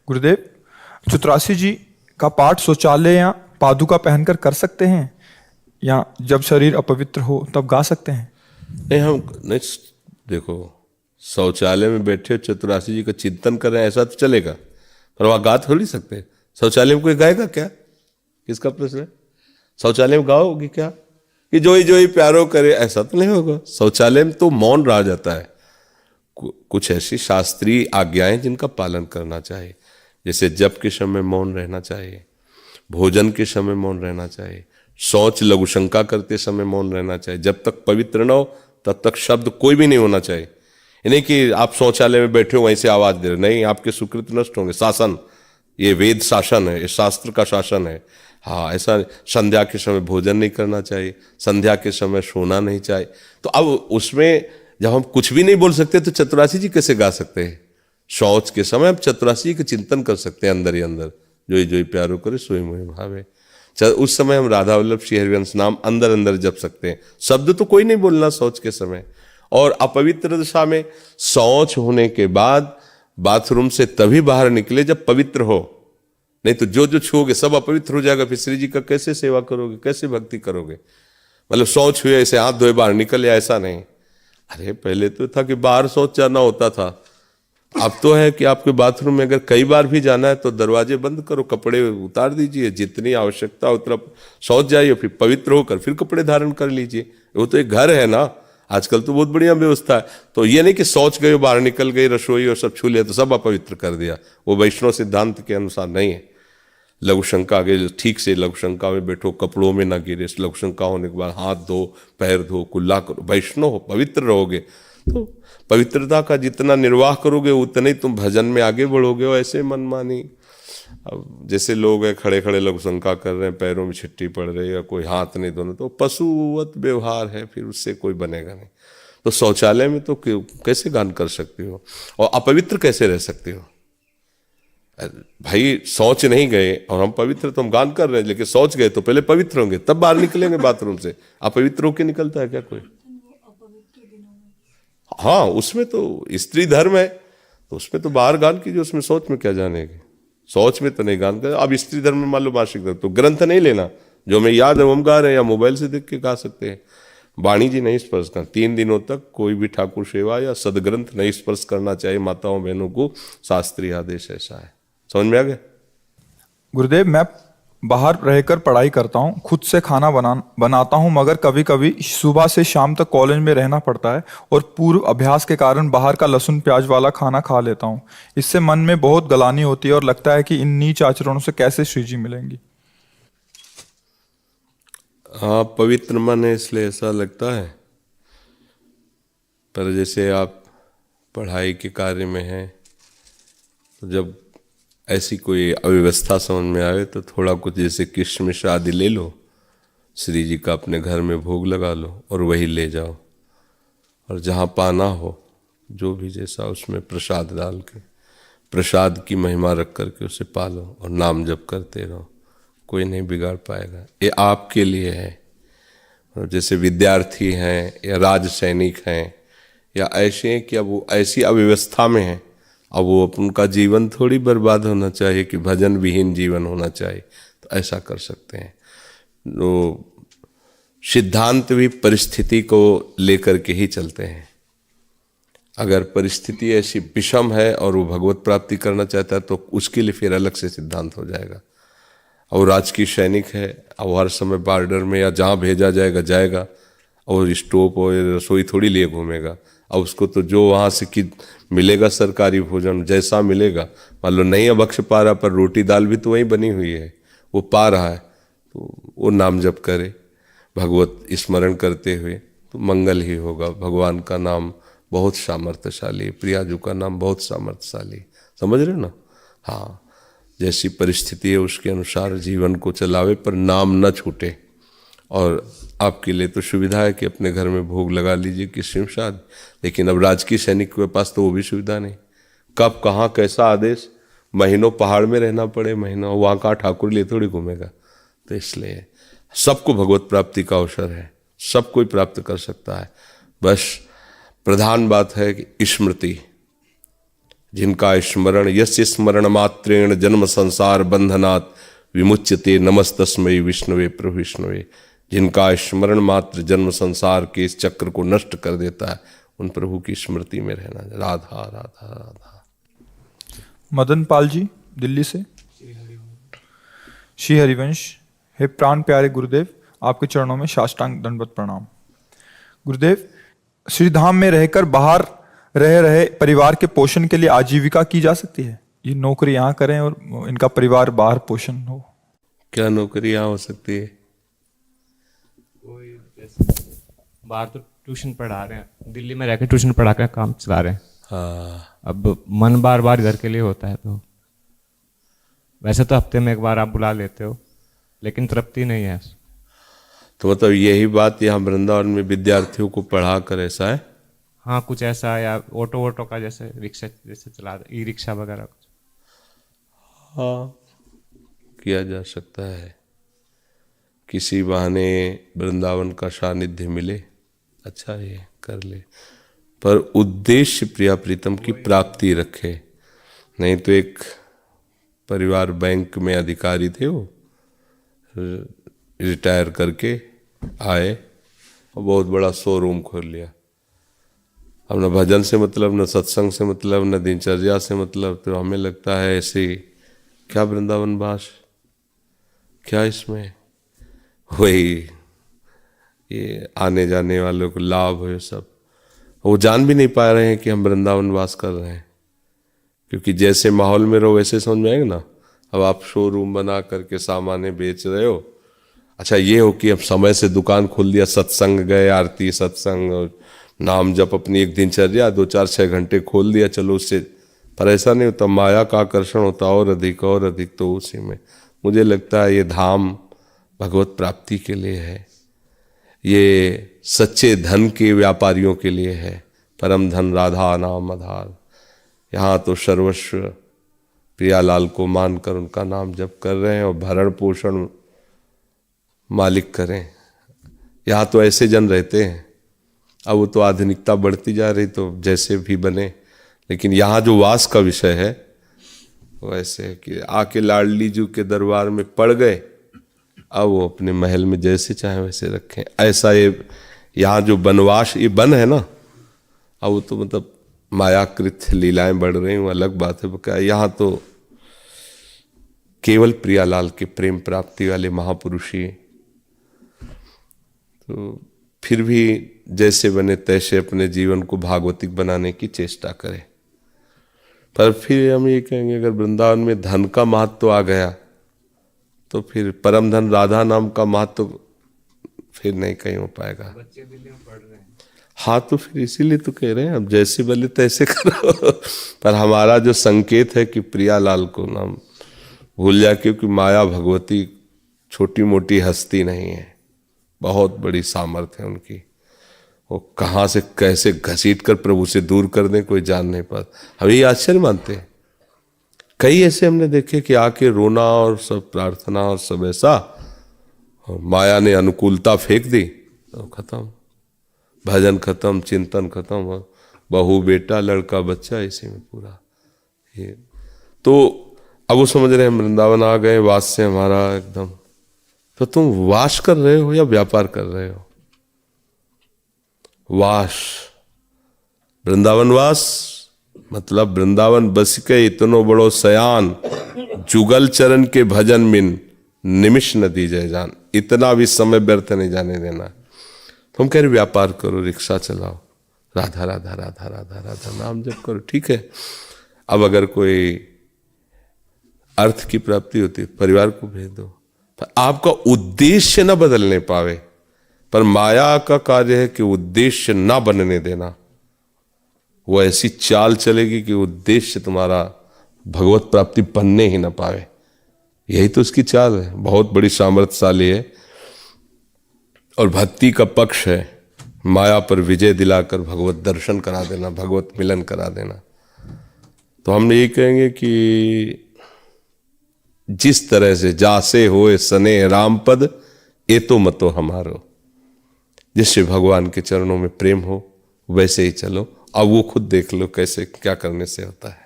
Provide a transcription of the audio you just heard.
गुरुदेव, चतुरासी जी का पाठ शौचालय या पादुका पहनकर कर सकते हैं या जब शरीर अपवित्र हो तब गा सकते हैं? नहीं, हम नहीं। देखो, शौचालय में बैठे हो, चतुरासी जी का चिंतन कर रहे हैं, ऐसा तो चलेगा, पर वहाँ गा थोड़ी सकते। शौचालय में कोई गाएगा क्या? किसका प्रश्न है? शौचालय में गाओगी क्या कि जो ही प्यारो करे? ऐसा तो नहीं होगा। शौचालय में तो मौन रहा जाता है। कुछ ऐसी शास्त्रीय आज्ञाएं जिनका पालन करना चाहिए, जैसे जप के समय मौन रहना चाहिए, भोजन के समय मौन रहना चाहिए, शौच लघुशंका करते समय मौन रहना चाहिए। जब तक पवित्र न हो तब तक शब्द कोई भी नहीं होना चाहिए। नहीं कि आप शौचालय में बैठे हो वहीं से आवाज दे रहे, नहीं, आपके सुकृत नष्ट होंगे। शासन, ये वेद शासन है, ये शास्त्र का शासन है। हाँ, ऐसा संध्या के समय भोजन नहीं करना चाहिए, संध्या के समय सोना नहीं चाहिए। तो अब उसमें जब हम कुछ भी नहीं बोल सकते तो चतुरासी जी कैसे गा सकते हैं? शौच के समय हम चतुरासी जी का चिंतन कर सकते हैं अंदर ही अंदर, जो ही प्यारो करे सोई मोहि भावे। उस समय हम राधा वल्लभ श्री हरिवंश नाम अंदर अंदर जप सकते हैं। शब्द तो कोई नहीं बोलना शौच के समय। और अपवित्र दशा में शौच होने के बाद बाथरूम से तभी बाहर निकले जब पवित्र हो, नहीं तो जो छूओगे सब अपवित्र हो जाएगा। फिर श्री जी का कैसे सेवा करोगे, कैसे भक्ति करोगे? मतलब शौच हुए ऐसे हाथ धोए बाहर निकल, या ऐसा नहीं। अरे पहले तो था कि बाहर शौच जाना होता था, अब तो है कि आपके बाथरूम में अगर कई बार भी जाना है तो दरवाजे बंद करो, कपड़े उतार दीजिए, जितनी आवश्यकता उतना शौच जाइए, फिर पवित्र होकर फिर कपड़े धारण कर लीजिए। वो तो एक घर है ना, आजकल तो बहुत बढ़िया व्यवस्था है। तो ये नहीं कि शौच गए बाहर निकल गई, रसोई और सब छू लिया तो सब अपवित्र कर दिया। वो वैष्णव सिद्धांत के अनुसार नहीं है। लघुशंका के ठीक से लघुशंका में बैठो, कपड़ों में ना गिरे, लघुशंका होने के बाद हाथ धो, पैर धो, कुल्ला करो, वैष्णव हो, पवित्र रहोगे। तो पवित्रता का जितना निर्वाह करोगे उतने ही तुम भजन में आगे बढ़ोगे। और ऐसे मनमानी, अब जैसे लोग हैं खड़े खड़े लघुशंका कर रहे हैं, पैरों में छिट्टी पड़ रही है, कोई हाथ नहीं धोना, तो पशुवत व्यवहार है, फिर उससे कोई बनेगा नहीं। तो शौचालय में तो कैसे गान कर सकते हो और अपवित्र कैसे रह सकते हो? भाई शौच नहीं गए और हम पवित्र, तो हम गान कर रहे हैं, लेकिन शौच गए तो पहले पवित्र होंगे तब बाहर निकलेंगे बाथरूम से। अपवित्र होके निकलता है क्या कोई? हाँ, उसमें तो स्त्री धर्म है, तो उसमें तो बाहर गान कीजिए, उसमें शौच में क्या जानेगी? शौच में तो नहीं गान कर। अब स्त्री धर्म में मान लो मासिक धर्म, तो ग्रंथ नहीं लेना, जो हमें याद है वो हम गा रहे हैं, या मोबाइल से देख के गा सकते हैं। वाणी जी नहीं स्पर्श करना, 3 दिनों तक कोई भी ठाकुर सेवा या सदग्रंथ नहीं स्पर्श करना चाहिए माताओं बहनों को, शास्त्रीय आदेश ऐसा है। समझ में आ गया? गुरुदेव, मैं बाहर रहकर पढ़ाई करता हूँ, खुद से खाना बनाता हूँ, मगर कभी कभी सुबह से शाम तक कॉलेज में रहना पड़ता है और पूर्व अभ्यास के कारण बाहर का लहसुन प्याज वाला खाना खा लेता हूँ। इससे मन में बहुत गलानी होती है और लगता है कि इन नीच आचरणों से कैसे श्री जी मिलेंगी। हाँ, पवित्र मन है इसलिए ऐसा लगता है, पर जैसे आप पढ़ाई के कार्य में हैं तो जब ऐसी कोई अव्यवस्था समझ में आए तो थोड़ा कुछ जैसे किशमिश आदि ले लो, श्री जी का अपने घर में भोग लगा लो और वही ले जाओ, और जहाँ पाना हो जो भी जैसा उसमें प्रसाद डाल के, प्रसाद की महिमा रख करके उसे पालो और नाम जप करते रहो, कोई नहीं बिगाड़ पाएगा। ये आपके लिए है। और जैसे विद्यार्थी हैं या राज सैनिक हैं या ऐसे हैं कि अब वो ऐसी अव्यवस्था में हैं, अब वो उनका जीवन थोड़ी बर्बाद होना चाहिए कि भजन विहीन जीवन होना चाहिए, तो ऐसा कर सकते हैं। तो सिद्धांत भी परिस्थिति को लेकर के ही चलते हैं। अगर परिस्थिति ऐसी विषम है और वो भगवत प्राप्ति करना चाहता है तो उसके लिए फिर अलग से सिद्धांत हो जाएगा। और राजकीय सैनिक है, अब हर समय बॉर्डर में या जहाँ भेजा जाएगा, और स्टोव और रसोई थोड़ी लिए घूमेगा। अब उसको तो जो वहाँ से कि मिलेगा सरकारी भोजन जैसा मिलेगा, मान लो नहीं अभक्ष पा रहा, पर रोटी दाल भी तो वहीं बनी हुई है, वो पा रहा है, तो वो नाम जप करे भगवत स्मरण करते हुए तो मंगल ही होगा। भगवान का नाम बहुत सामर्थ्यशाली, प्रियाजू का नाम बहुत सामर्थ्यशाली। समझ रहे हो ना? हाँ, जैसी परिस्थिति है उसके अनुसार जीवन को चलावे, पर नाम न छूटे। और आपके लिए तो सुविधा है कि अपने घर में भोग लगा लीजिए किशमिश आदि, लेकिन अब राजकीय सैनिक के पास तो वो भी सुविधा नहीं। कब कहाँ कैसा आदेश, महीनों पहाड़ में रहना पड़े, महीनों वहाँ का ठाकुर लिए थोड़ी घूमेगा। तो इसलिए सबको भगवत प्राप्ति का अवसर है, सब कोई प्राप्त कर सकता है। बस प्रधान बात है कि स्मृति, जिनका स्मरण यस्य स्मरण मात्रेण जन्म संसार बंधनात् विमुच्यते नमस्तस्मै विष्णुवे प्रभु विष्णुवे। जिनका स्मरण मात्र जन्म संसार के इस चक्र को नष्ट कर देता है, उन प्रभु की स्मृति में रहना। राधा राधा राधा। मदन पाल जी दिल्ली से। श्री हरिवंश। हे प्राण प्यारे गुरुदेव, आपके चरणों में साष्टांग दंडवत प्रणाम। गुरुदेव, श्री धाम में रहकर बाहर रह रहे परिवार के पोषण के लिए आजीविका की जा सकती है? ये नौकरी यहाँ करें और इनका परिवार बाहर पोषण हो। क्या नौकरी यहाँ हो सकती है? कोई बाहर तो ट्यूशन पढ़ा रहे हैं, दिल्ली में रहकर ट्यूशन पढ़ा कर काम चला रहे हैं। हाँ, अब मन बार बार घर के लिए होता है, तो वैसे तो हफ्ते में एक बार आप बुला लेते हो, लेकिन तृप्ति नहीं है। तो मतलब यही बात यहाँ वृंदावन में विद्यार्थियों को पढ़ा कर ऐसा है? हाँ, कुछ ऐसा, या ऑटो का जैसे रिक्शा जैसे चला, ई रिक्शा वगैरह कुछ। हाँ, किया जा सकता है। किसी बहाने वृंदावन का सानिध्य मिले, अच्छा ये कर ले, पर उद्देश्य प्रिया प्रीतम की प्राप्ति रखे। नहीं तो एक परिवार बैंक में अधिकारी थे, वो रिटायर करके आए और बहुत बड़ा शोरूम खोल लिया। अब न भजन से मतलब, न सत्संग से मतलब, न दिनचर्या से मतलब। तो हमें लगता है ऐसे क्या वृंदावन वास, क्या इसमें वही ये आने जाने वालों को लाभ हो, सब वो जान भी नहीं पा रहे हैं कि हम वृंदावन वास कर रहे हैं। क्योंकि जैसे माहौल में रहो वैसे समझ में आएगा ना। अब आप शोरूम बना करके सामान बेच रहे हो, अच्छा ये हो कि अब समय से दुकान खोल दिया, सत्संग गए, आरती सत्संग और नाम जप अपनी एक दिनचर्या 2 4 6 घंटे खोल दिया, चलो उससे। पर ऐसा नहीं होता, माया का आकर्षण होता और अधिक तो उसी में। मुझे लगता है ये धाम भगवत प्राप्ति के लिए है, ये सच्चे धन के व्यापारियों के लिए है। परम धन राधा नाम आधार। यहाँ तो सर्वस्व प्रियालाल को मानकर उनका नाम जप कर रहे हैं और भरण पोषण मालिक करें। यहाँ तो ऐसे जन रहते हैं। अब वो तो आधुनिकता बढ़ती जा रही, तो जैसे भी बने, लेकिन यहाँ जो वास का विषय है वो ऐसे है कि आके लाडली जी के दरबार में पड़ गए, अब वो अपने महल में जैसे चाहे वैसे रखें। ऐसा ये यहाँ जो बनवास, ये बन है ना, अब वो तो मतलब मायाकृत लीलाएं बढ़ रही हूँ, अलग बात है। क्या यहाँ तो केवल प्रियालाल के प्रेम प्राप्ति वाले महापुरुष ही। तो फिर भी जैसे बने तैसे अपने जीवन को भागवतिक बनाने की चेष्टा करें। पर फिर हम ये कहेंगे, अगर वृंदावन में धन का महत्व आ गया तो फिर परम धन राधा नाम का महत्व फिर नहीं कहीं हो पाएगा। बच्चे दिल्ली में पढ़ रहे हैं। हाँ, तो फिर इसीलिए तो कह रहे हैं, अब जैसे बने तैसे करो। पर हमारा जो संकेत है कि प्रियालाल को नाम भूल जा, क्योंकि माया भगवती छोटी मोटी हस्ती नहीं है, बहुत बड़ी सामर्थ्य है उनकी। वो कहाँ से कैसे घसीट कर प्रभु से दूर कर दें कोई जान नहीं पाता। हम ये आश्चर्य मानते हैं। कई ऐसे हमने देखे कि आके रोना और सब प्रार्थना और सब ऐसा, और माया ने अनुकूलता फेंक दी तो खत्म, भजन खत्म, चिंतन खत्म, बहू बेटा लड़का बच्चा इसी में पूरा। ये तो अब वो समझ रहे हैं वृंदावन आ गए, वास से हमारा एकदम। तो तुम वास कर रहे हो या व्यापार कर रहे हो? वास, वृंदावन वास मतलब वृंदावन बस के इतनो बड़ो सयान, जुगल चरण के भजन मिन निमिष न दी जय जान। इतना भी समय व्यर्थ नहीं जाने देना। तुम कह रहे व्यापार करो, रिक्शा चलाओ, राधा राधा राधा राधा राधा नाम जप करो, ठीक है। अब अगर कोई अर्थ की प्राप्ति होती, परिवार को भेज दो। पर आपका उद्देश्य न बदलने पावे, पर माया का कार्य है कि उद्देश्य ना बनने देना। वो ऐसी चाल चलेगी कि उद्देश्य तुम्हारा भगवत प्राप्ति बनने ही ना पावे। यही तो उसकी चाल है, बहुत बड़ी सामर्थ्यशाली है। और भक्ति का पक्ष है माया पर विजय दिलाकर भगवत दर्शन करा देना, भगवत मिलन करा देना। तो हम यही कहेंगे कि जिस तरह से जासे होए सने राम पद, ए तो मतो हमारो। जिससे भगवान के चरणों में प्रेम हो वैसे ही चलो। अब वो खुद देख लो कैसे क्या करने से होता है।